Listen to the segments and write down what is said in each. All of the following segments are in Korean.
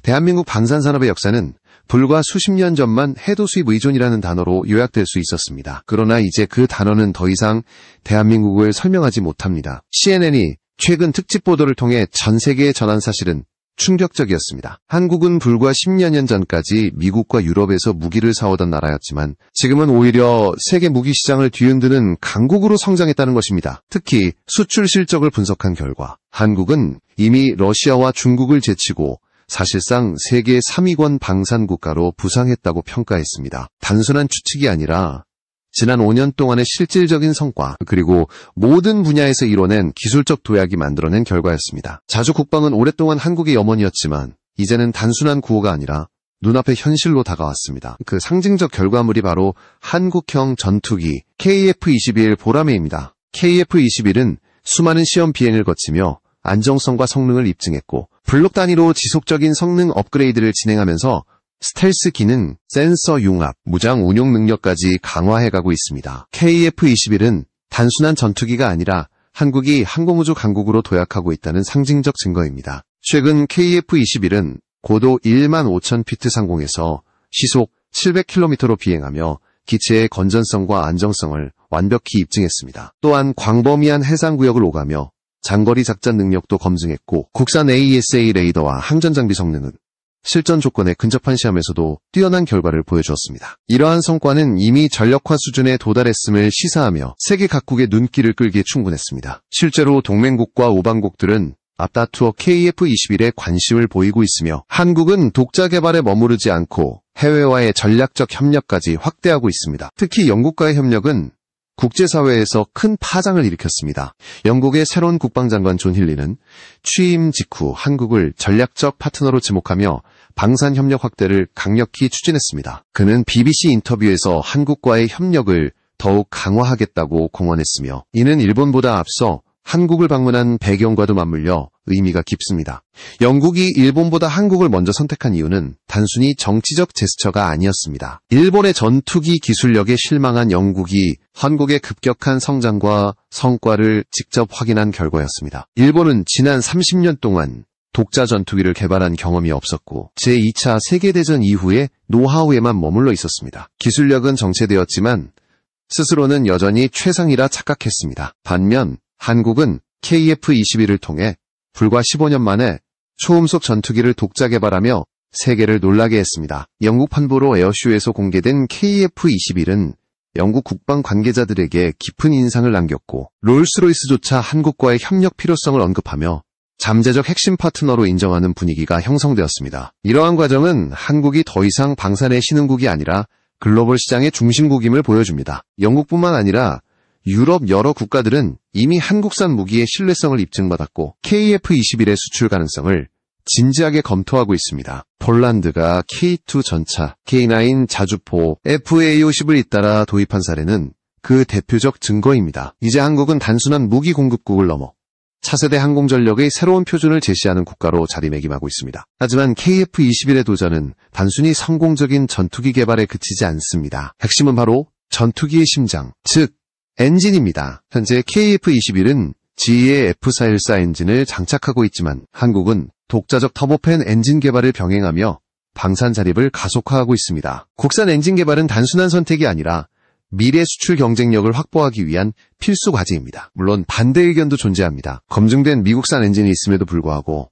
대한민국 방산산업의 역사는 불과 수십 년 전만 해도 수입 의존이라는 단어로 요약될 수 있었습니다. 그러나 이제 그 단어는 더 이상 대한민국을 설명하지 못합니다. CNN이 최근 특집 보도를 통해 전 세계에 전한 사실은 충격적이었습니다. 한국은 불과 10여 년 전까지 미국과 유럽에서 무기를 사오던 나라였지만 지금은 오히려 세계 무기 시장을 뒤흔드는 강국으로 성장했다는 것입니다. 특히 수출 실적을 분석한 결과 한국은 이미 러시아와 중국을 제치고 사실상 세계 3위권 방산 국가로 부상했다고 평가했습니다. 단순한 추측이 아니라 지난 5년 동안의 실질적인 성과 그리고 모든 분야에서 이뤄낸 기술적 도약이 만들어낸 결과였습니다. 자주 국방은 오랫동안 한국의 염원이었지만 이제는 단순한 구호가 아니라 눈앞의 현실로 다가왔습니다. 그 상징적 결과물이 바로 한국형 전투기 KF-21 보라매입니다. KF-21은 수많은 시험 비행을 거치며 안정성과 성능을 입증했고 블록 단위로 지속적인 성능 업그레이드를 진행하면서 스텔스 기능, 센서 융합, 무장 운용 능력까지 강화해가고 있습니다. KF-21은 단순한 전투기가 아니라 한국이 항공우주 강국으로 도약하고 있다는 상징적 증거입니다. 최근 KF-21은 고도 15,000피트 상공에서 시속 700km로 비행하며 기체의 건전성과 안정성을 완벽히 입증했습니다. 또한 광범위한 해상구역을 오가며 장거리 작전 능력도 검증했고 국산 AESA 레이더와 항전장비 성능은 실전 조건에 근접한 시험에서도 뛰어난 결과를 보여주었습니다. 이러한 성과는 이미 전력화 수준에 도달했음을 시사하며 세계 각국의 눈길을 끌기에 충분했습니다. 실제로 동맹국과 우방국들은 앞다투어 KF-21에 관심을 보이고 있으며 한국은 독자 개발에 머무르지 않고 해외와의 전략적 협력까지 확대하고 있습니다. 특히 영국과의 협력은 국제사회에서 큰 파장을 일으켰습니다. 영국의 새로운 국방장관 존 힐리는 취임 직후 한국을 전략적 파트너로 지목하며 방산협력 확대를 강력히 추진했습니다. 그는 BBC 인터뷰에서 한국과의 협력을 더욱 강화하겠다고 공언했으며 이는 일본보다 앞서 한국을 방문한 배경과도 맞물려 의미가 깊습니다. 영국이 일본보다 한국을 먼저 선택한 이유는 단순히 정치적 제스처가 아니었습니다. 일본의 전투기 기술력에 실망한 영국이 한국의 급격한 성장과 성과를 직접 확인한 결과였습니다. 일본은 지난 30년 동안 독자 전투기를 개발한 경험이 없었고 제2차 세계대전 이후에 노하우에만 머물러 있었습니다. 기술력은 정체되었지만 스스로는 여전히 최상이라 착각했습니다. 반면 한국은 KF-21을 통해 불과 15년 만에 초음속 전투기를 독자 개발하며 세계를 놀라게 했습니다. 영국 판보로 에어쇼에서 공개된 KF-21은 영국 국방 관계자들에게 깊은 인상을 남겼고 롤스로이스조차 한국과의 협력 필요성을 언급하며 잠재적 핵심 파트너로 인정하는 분위기가 형성되었습니다. 이러한 과정은 한국이 더 이상 방산의 신흥국이 아니라 글로벌 시장의 중심국임을 보여줍니다. 영국뿐만 아니라 유럽 여러 국가들은 이미 한국산 무기의 신뢰성을 입증받았고 KF-21의 수출 가능성을 진지하게 검토하고 있습니다. 폴란드가 K2 전차, K9 자주포, FA-50을 잇따라 도입한 사례는 그 대표적 증거입니다. 이제 한국은 단순한 무기 공급국을 넘어 차세대 항공전력의 새로운 표준을 제시하는 국가로 자리매김하고 있습니다. 하지만 KF-21의 도전은 단순히 성공적인 전투기 개발에 그치지 않습니다. 핵심은 바로 전투기의 심장, 즉 엔진입니다. 현재 KF-21은 GE의 F414 엔진을 장착하고 있지만 한국은 독자적 터보팬 엔진 개발을 병행하며 방산 자립을 가속화하고 있습니다. 국산 엔진 개발은 단순한 선택이 아니라 미래 수출 경쟁력을 확보하기 위한 필수 과제입니다. 물론 반대 의견도 존재합니다. 검증된 미국산 엔진이 있음에도 불구하고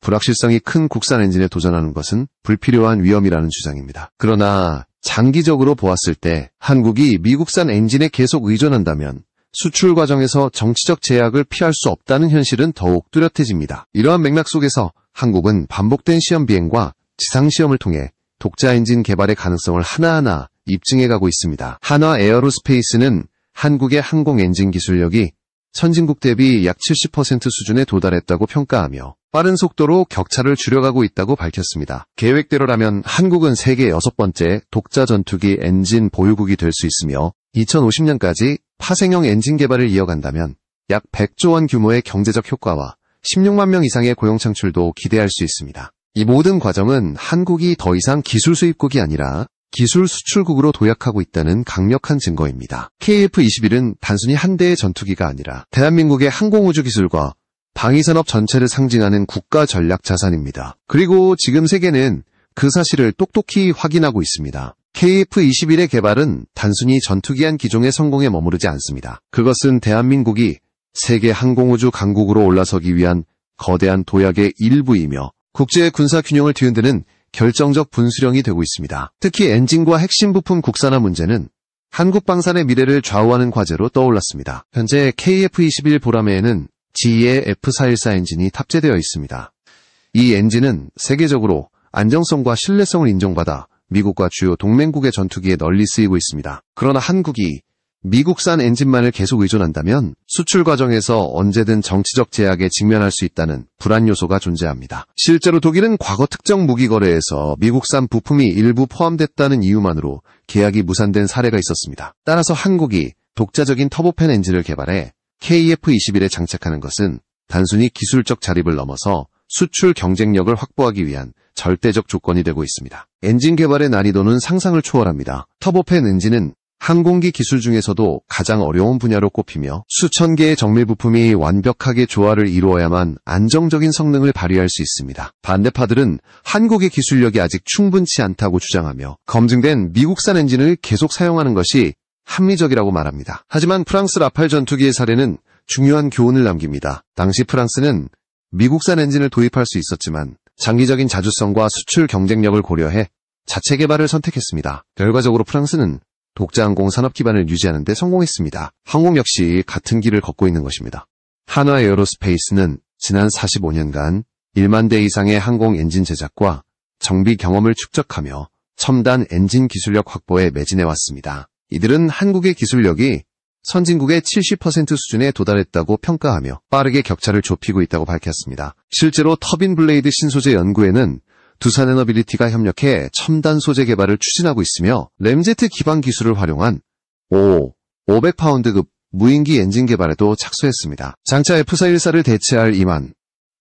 불확실성이 큰 국산 엔진에 도전하는 것은 불필요한 위험이라는 주장입니다. 그러나 장기적으로 보았을 때 한국이 미국산 엔진에 계속 의존한다면 수출 과정에서 정치적 제약을 피할 수 없다는 현실은 더욱 뚜렷해집니다. 이러한 맥락 속에서 한국은 반복된 시험 비행과 지상시험을 통해 독자 엔진 개발의 가능성을 하나하나 입증해가고 있습니다. 한화 에어로스페이스는 한국의 항공 엔진 기술력이 선진국 대비 약 70% 수준에 도달했다고 평가하며 빠른 속도로 격차를 줄여가고 있다고 밝혔습니다. 계획대로라면 한국은 세계 6번째 독자 전투기 엔진 보유국이 될 수 있으며 2050년까지 파생형 엔진 개발을 이어간다면 약 100조 원 규모의 경제적 효과와 16만 명 이상의 고용 창출도 기대할 수 있습니다. 이 모든 과정은 한국이 더 이상 기술 수입국이 아니라 기술 수출국으로 도약하고 있다는 강력한 증거입니다. KF-21은 단순히 한 대의 전투기가 아니라 대한민국의 항공우주 기술과 방위산업 전체를 상징하는 국가 전략 자산입니다. 그리고 지금 세계는 그 사실을 똑똑히 확인하고 있습니다. KF-21의 개발은 단순히 전투기한 기종의 성공에 머무르지 않습니다. 그것은 대한민국이 세계 항공우주 강국으로 올라서기 위한 거대한 도약의 일부이며 국제 군사 균형을 뒤흔드는 결정적 분수령이 되고 있습니다. 특히 엔진과 핵심 부품 국산화 문제는 한국 방산의 미래를 좌우하는 과제로 떠올랐습니다. 현재 KF-21 보라매에는 GE의 F414 엔진이 탑재되어 있습니다. 이 엔진은 세계적으로 안정성과 신뢰성을 인정받아 미국과 주요 동맹국의 전투기에 널리 쓰이고 있습니다. 그러나 한국이 미국산 엔진만을 계속 의존한다면 수출 과정에서 언제든 정치적 제약에 직면할 수 있다는 불안 요소가 존재합니다. 실제로 독일은 과거 특정 무기 거래에서 미국산 부품이 일부 포함됐다는 이유만으로 계약이 무산된 사례가 있었습니다. 따라서 한국이 독자적인 터보팬 엔진을 개발해 KF-21에 장착하는 것은 단순히 기술적 자립을 넘어서 수출 경쟁력을 확보하기 위한 절대적 조건이 되고 있습니다. 엔진 개발의 난이도는 상상을 초월합니다. 터보팬 엔진은 항공기 기술 중에서도 가장 어려운 분야로 꼽히며 수천 개의 정밀 부품이 완벽하게 조화를 이루어야만 안정적인 성능을 발휘할 수 있습니다. 반대파들은 한국의 기술력이 아직 충분치 않다고 주장하며 검증된 미국산 엔진을 계속 사용하는 것이 합리적이라고 말합니다. 하지만 프랑스 라팔 전투기의 사례는 중요한 교훈을 남깁니다. 당시 프랑스는 미국산 엔진을 도입할 수 있었지만 장기적인 자주성과 수출 경쟁력을 고려해 자체 개발을 선택했습니다. 결과적으로 프랑스는 독자항공 산업 기반을 유지하는 데 성공했습니다. 항공 역시 같은 길을 걷고 있는 것입니다. 한화 에어로스페이스는 지난 45년간 1만 대 이상의 항공 엔진 제작과 정비 경험을 축적하며 첨단 엔진 기술력 확보에 매진해왔습니다. 이들은 한국의 기술력이 선진국의 70% 수준에 도달했다고 평가하며 빠르게 격차를 좁히고 있다고 밝혔습니다. 실제로 터빈 블레이드 신소재 연구에는 두산 에너빌리티가 협력해 첨단 소재 개발을 추진하고 있으며 램제트 기반 기술을 활용한 500파운드급 무인기 엔진 개발에도 착수했습니다. 장차 F414를 대체할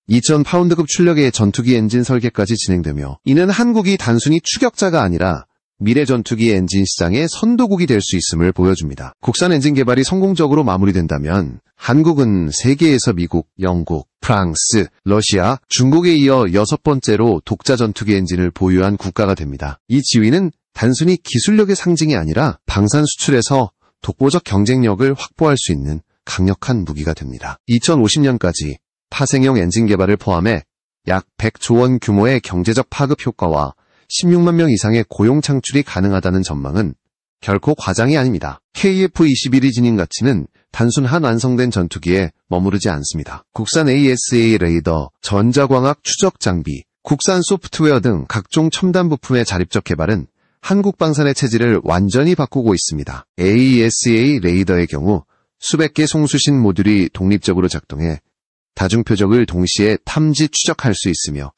22,000파운드급 출력의 전투기 엔진 설계까지 진행되며 이는 한국이 단순히 추격자가 아니라 미래 전투기 엔진 시장의 선도국이 될 수 있음을 보여줍니다. 국산 엔진 개발이 성공적으로 마무리된다면 한국은 세계에서 미국, 영국, 프랑스, 러시아, 중국에 이어 6번째로 독자 전투기 엔진을 보유한 국가가 됩니다. 이 지위는 단순히 기술력의 상징이 아니라 방산 수출에서 독보적 경쟁력을 확보할 수 있는 강력한 무기가 됩니다. 2050년까지 파생형 엔진 개발을 포함해 약 100조 원 규모의 경제적 파급 효과와 16만 명 이상의 고용 창출이 가능하다는 전망은 결코 과장이 아닙니다. KF-21의 진입 가치는 단순한 완성된 전투기에 머무르지 않습니다. 국산 ASA 레이더, 전자광학 추적 장비, 국산 소프트웨어 등 각종 첨단 부품의 자립적 개발은 한국 방산의 체질을 완전히 바꾸고 있습니다. ASA 레이더의 경우 수백 개 송수신 모듈이 독립적으로 작동해 다중표적을 동시에 탐지 추적할 수 있으며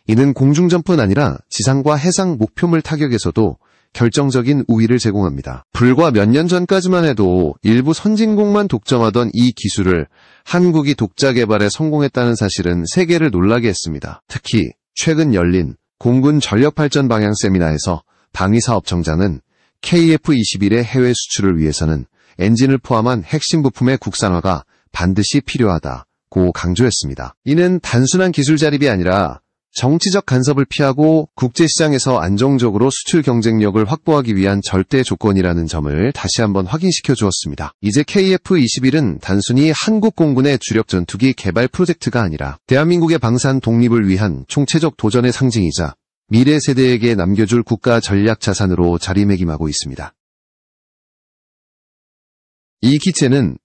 이는 공중전뿐 아니라 지상과 해상 목표물 타격에서도 결정적인 우위를 제공합니다. 불과 몇 년 전까지만 해도 일부 선진국만 독점하던 이 기술을 한국이 독자 개발에 성공했다는 사실은 세계를 놀라게 했습니다. 특히 최근 열린 공군 전력발전 방향 세미나에서 방위사업청장은 KF-21의 해외 수출을 위해서는 엔진을 포함한 핵심 부품의 국산화가 반드시 필요하다고 강조했습니다. 이는 단순한 기술 자립이 아니라 정치적 간섭을 피하고 국제시장에서 안정적으로 수출 경쟁력을 확보하기 위한 절대 조건이라는 점을 다시 한번 확인시켜 주었습니다. 이제 KF-21은 단순히 한국 공군의 주력 전투기 개발 프로젝트가 아니라 대한민국의 방산 독립을 위한 총체적 도전의 상징이자 미래 세대에게 남겨줄 국가 전략 자산으로 자리매김하고 있습니다. 이 기체는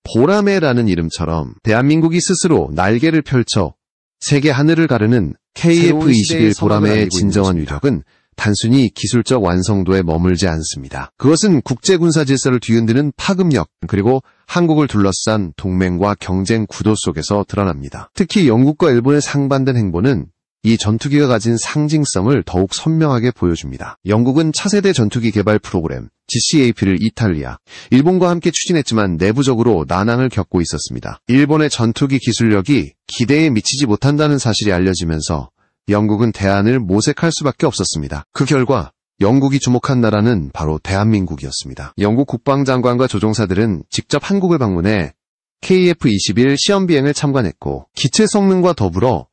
보라매라는 이름처럼 대한민국이 스스로 날개를 펼쳐 세계 하늘을 가르는 KF-21 보라매의 진정한 위력은 단순히 기술적 완성도에 머물지 않습니다. 그것은 국제군사 질서를 뒤흔드는 파급력, 그리고 한국을 둘러싼 동맹과 경쟁 구도 속에서 드러납니다. 특히 영국과 일본의 상반된 행보는 이 전투기가 가진 상징성을 더욱 선명하게 보여줍니다. 영국은 차세대 전투기 개발 프로그램 GCAP를 이탈리아, 일본과 함께 추진했지만 내부적으로 난항을 겪고 있었습니다. 일본의 전투기 기술력이 기대에 미치지 못한다는 사실이 알려지면서 영국은 대안을 모색할 수밖에 없었습니다. 그 결과 영국이 주목한 나라는 바로 대한민국이었습니다. 영국 국방장관과 조종사들은 직접 한국을 방문해 KF-21 시험 비행을 참관했고 기체 성능과 더불어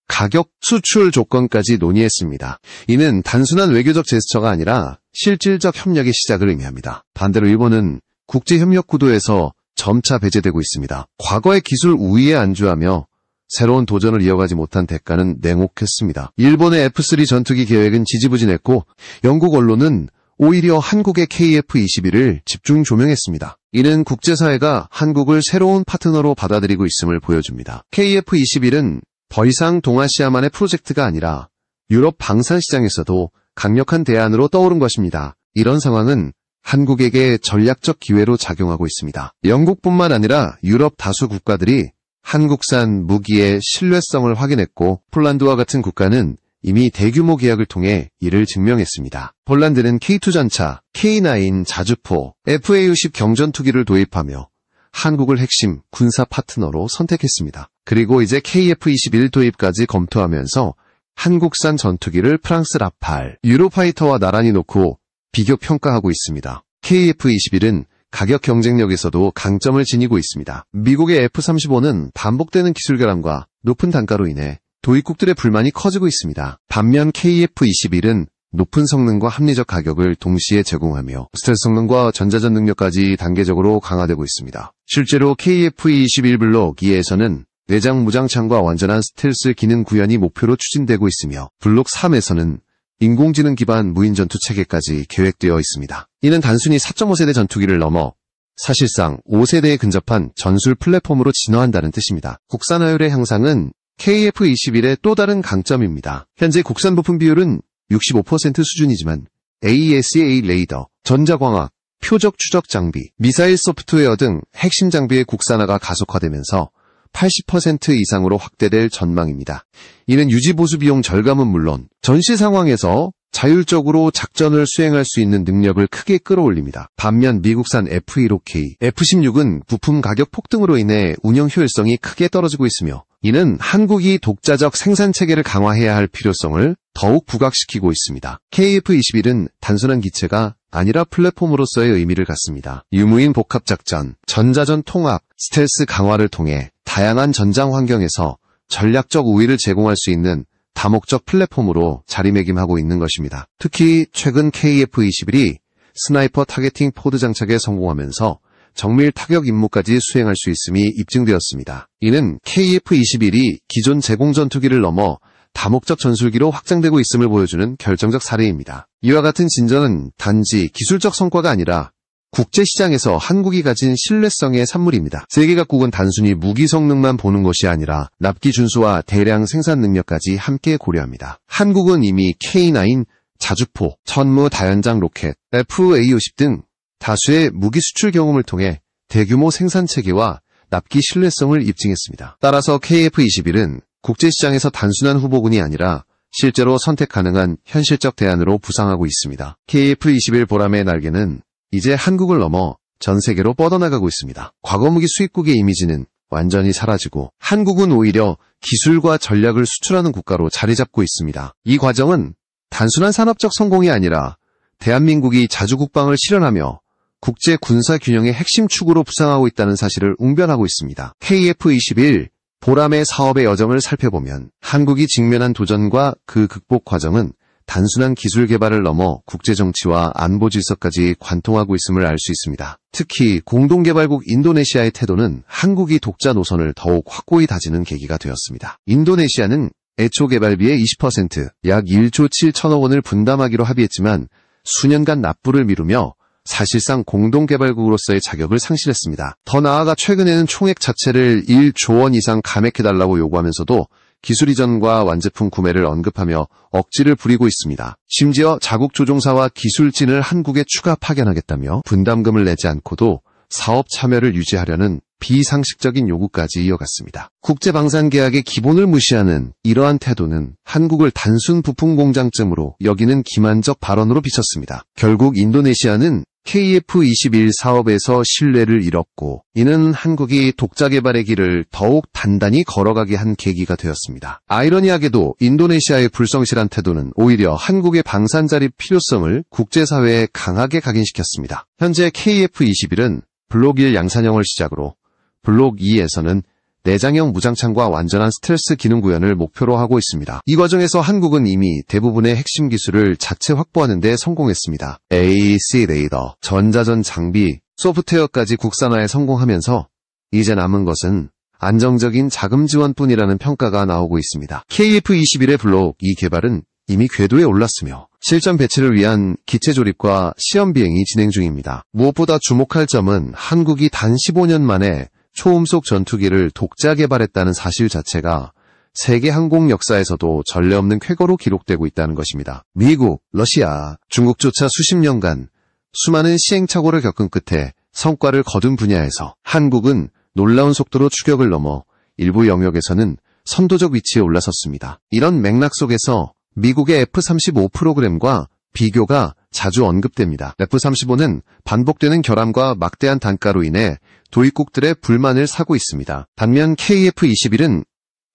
가격 수출 조건까지 논의했습니다. 이는 단순한 외교적 제스처가 아니라 실질적 협력의 시작을 의미합니다. 반대로 일본은 국제협력 구도에서 점차 배제되고 있습니다. 과거의 기술 우위에 안주하며 새로운 도전을 이어가지 못한 대가는 냉혹했습니다. 일본의 F-3 전투기 계획은 지지부진했고 영국 언론은 오히려 한국의 KF-21을 집중 조명했습니다. 이는 국제사회가 한국을 새로운 파트너로 받아들이고 있음을 보여줍니다. KF-21은 더 이상 동아시아만의 프로젝트가 아니라 유럽 방산 시장에서도 강력한 대안으로 떠오른 것입니다. 이런 상황은 한국에게 전략적 기회로 작용하고 있습니다. 영국뿐만 아니라 유럽 다수 국가들이 한국산 무기의 신뢰성을 확인했고 폴란드와 같은 국가는 이미 대규모 계약을 통해 이를 증명했습니다. 폴란드는 K2 전차, K9 자주포, FA-10 경전투기를 도입하며 한국을 핵심 군사 파트너로 선택했습니다. 그리고 이제 KF-21 도입까지 검토하면서 한국산 전투기를 프랑스 라팔, 유로파이터와 나란히 놓고 비교 평가하고 있습니다. KF-21은 가격 경쟁력에서도 강점을 지니고 있습니다. 미국의 F-35는 반복되는 기술 결함과 높은 단가로 인해 도입국들의 불만이 커지고 있습니다. 반면 KF-21은 높은 성능과 합리적 가격을 동시에 제공하며 스텔스 성능과 전자전 능력까지 단계적으로 강화되고 있습니다. 실제로 KF-21 블록 2에서는 내장 무장창과 완전한 스텔스 기능 구현이 목표로 추진되고 있으며 블록 3에서는 인공지능 기반 무인전투 체계까지 계획되어 있습니다. 이는 단순히 4.5세대 전투기를 넘어 사실상 5세대에 근접한 전술 플랫폼으로 진화한다는 뜻입니다. 국산화율의 향상은 KF-21의 또 다른 강점입니다. 현재 국산 부품 비율은 65% 수준이지만 AESA 레이더, 전자광학, 표적 추적 장비, 미사일 소프트웨어 등 핵심 장비의 국산화가 가속화되면서 80% 이상으로 확대될 전망입니다. 이는 유지보수 비용 절감은 물론 전시 상황에서 자율적으로 작전을 수행할 수 있는 능력을 크게 끌어올립니다. 반면 미국산 F-15K, F-16은 부품 가격 폭등으로 인해 운영 효율성이 크게 떨어지고 있으며 이는 한국이 독자적 생산 체계를 강화해야 할 필요성을 더욱 부각시키고 있습니다. KF-21은 단순한 기체가 아니라 플랫폼으로서의 의미를 갖습니다. 유무인 복합작전, 전자전 통합, 스텔스 강화를 통해 다양한 전장 환경에서 전략적 우위를 제공할 수 있는 다목적 플랫폼으로 자리매김하고 있는 것입니다. 특히 최근 KF-21이 스나이퍼 타겟팅 포드 장착에 성공하면서 정밀 타격 임무까지 수행할 수 있음이 입증되었습니다. 이는 KF-21이 기존 제공 전투기를 넘어 다목적 전술기로 확장되고 있음을 보여주는 결정적 사례입니다. 이와 같은 진전은 단지 기술적 성과가 아니라 국제시장에서 한국이 가진 신뢰성의 산물입니다. 세계 각국은 단순히 무기 성능만 보는 것이 아니라 납기 준수와 대량 생산 능력까지 함께 고려합니다. 한국은 이미 K9, 자주포, 천무 다연장 로켓, FA-50 등 다수의 무기 수출 경험을 통해 대규모 생산 체계와 납기 신뢰성을 입증했습니다. 따라서 KF-21은 국제시장에서 단순한 후보군이 아니라 실제로 선택 가능한 현실적 대안으로 부상하고 있습니다. KF-21 보람의 날개는 이제 한국을 넘어 전 세계로 뻗어나가고 있습니다. 과거 무기 수입국의 이미지는 완전히 사라지고 한국은 오히려 기술과 전략을 수출하는 국가로 자리 잡고 있습니다. 이 과정은 단순한 산업적 성공이 아니라 대한민국이 자주국방을 실현하며 국제 군사 균형의 핵심 축으로 부상하고 있다는 사실을 웅변하고 있습니다. KF-21 보람의 사업의 여정을 살펴보면 한국이 직면한 도전과 그 극복 과정은 단순한 기술 개발을 넘어 국제정치와 안보 질서까지 관통하고 있음을 알 수 있습니다. 특히 공동개발국 인도네시아의 태도는 한국이 독자 노선을 더욱 확고히 다지는 계기가 되었습니다. 인도네시아는 애초 개발비의 20%, 약 1조 7천억 원을 분담하기로 합의했지만 수년간 납부를 미루며 사실상 공동개발국으로서의 자격을 상실했습니다. 더 나아가 최근에는 총액 자체를 1조 원 이상 감액해달라고 요구하면서도 기술 이전과 완제품 구매를 언급하며 억지를 부리고 있습니다. 심지어 자국 조종사와 기술진을 한국에 추가 파견하겠다며 분담금을 내지 않고도 사업 참여를 유지하려는 비상식적인 요구까지 이어갔습니다. 국제방산계약의 기본을 무시하는 이러한 태도는 한국을 단순 부품 공장쯤으로 여기는 기만적 발언으로 비쳤습니다. 결국 인도네시아는 KF-21 사업에서 신뢰를 잃었고 이는 한국이 독자 개발의 길을 더욱 단단히 걸어가게 한 계기가 되었습니다. 아이러니하게도 인도네시아의 불성실한 태도는 오히려 한국의 방산 자립 필요성을 국제사회에 강하게 각인시켰습니다. 현재 KF-21은 블록 1 양산형을 시작으로 블록 2에서는 내장형 무장창과 완전한 스텔스 기능 구현을 목표로 하고 있습니다. 이 과정에서 한국은 이미 대부분의 핵심 기술을 자체 확보하는 데 성공했습니다. AEC 레이더, 전자전 장비, 소프트웨어까지 국산화에 성공하면서 이제 남은 것은 안정적인 자금 지원뿐이라는 평가가 나오고 있습니다. KF-21의 블록 2 개발은 이미 궤도에 올랐으며 실전 배치를 위한 기체 조립과 시험 비행이 진행 중입니다. 무엇보다 주목할 점은 한국이 단 15년 만에 초음속 전투기를 독자 개발했다는 사실 자체가 세계 항공 역사에서도 전례 없는 쾌거로 기록되고 있다는 것입니다. 미국, 러시아, 중국조차 수십 년간 수많은 시행착오를 겪은 끝에 성과를 거둔 분야에서 한국은 놀라운 속도로 추격을 넘어 일부 영역에서는 선도적 위치에 올라섰습니다. 이런 맥락 속에서 미국의 F-35 프로그램과 비교가 자주 언급됩니다. F-35는 반복되는 결함과 막대한 단가로 인해 도입국들의 불만을 사고 있습니다. 반면 KF-21은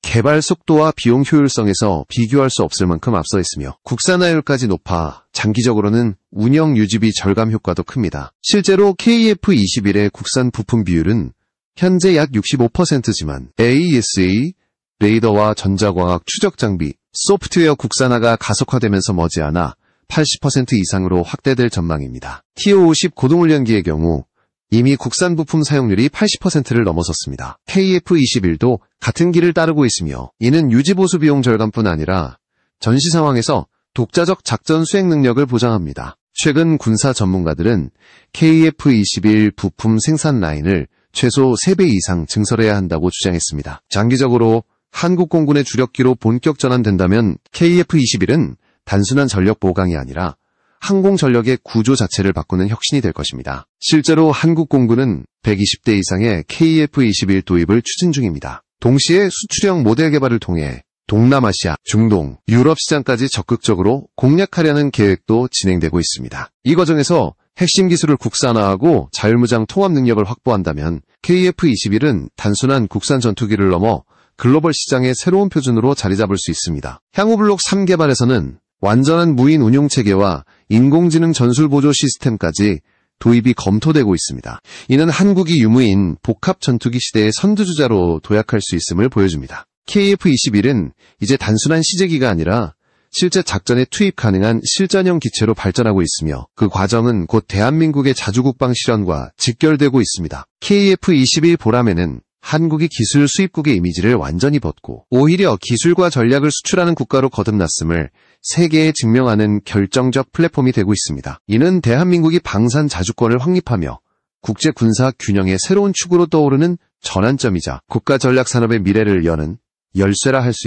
개발 속도와 비용 효율성에서 비교할 수 없을 만큼 앞서 있으며 국산화율까지 높아 장기적으로는 운영 유지비 절감 효과도 큽니다. 실제로 KF-21의 국산 부품 비율은 현재 약 65%지만 AESA, 레이더와 전자광학 추적 장비, 소프트웨어 국산화가 가속화되면서 머지않아 80% 이상으로 확대될 전망입니다. TO-50 고동훈련기의 경우 이미 국산 부품 사용률이 80%를 넘어섰습니다. KF-21도 같은 길을 따르고 있으며 이는 유지보수 비용 절감뿐 아니라 전시 상황에서 독자적 작전 수행 능력을 보장합니다. 최근 군사 전문가들은 KF-21 부품 생산 라인을 최소 3배 이상 증설해야 한다고 주장했습니다. 장기적으로 한국 공군의 주력기로 본격 전환된다면 KF-21은 단순한 전력 보강이 아니라 항공 전력의 구조 자체를 바꾸는 혁신이 될 것입니다. 실제로 한국 공군은 120대 이상의 KF-21 도입을 추진 중입니다. 동시에 수출형 모델 개발을 통해 동남아시아, 중동, 유럽 시장까지 적극적으로 공략하려는 계획도 진행되고 있습니다. 이 과정에서 핵심 기술을 국산화하고 자율무장 통합 능력을 확보한다면 KF-21은 단순한 국산 전투기를 넘어 글로벌 시장의 새로운 표준으로 자리 잡을 수 있습니다. 향후 블록 3 개발에서는 완전한 무인 운용체계와 인공지능 전술 보조 시스템까지 도입이 검토되고 있습니다. 이는 한국이 유무인 복합 전투기 시대의 선두주자로 도약할 수 있음을 보여줍니다. KF-21은 이제 단순한 시제기가 아니라 실제 작전에 투입 가능한 실전형 기체로 발전하고 있으며 그 과정은 곧 대한민국의 자주국방 실현과 직결되고 있습니다. KF-21 보람에는 한국이 기술 수입국의 이미지를 완전히 벗고 오히려 기술과 전략을 수출하는 국가로 거듭났음을 세계에 증명하는 결정적 플랫폼이 되고 있습니다. 이는 대한민국이 방산 자주권을 확립하며 국제 군사 균형의 새로운 축으로 떠오르는 전환점이자 국가 전략 산업의 미래를 여는 열쇠라 할 수 있습니다.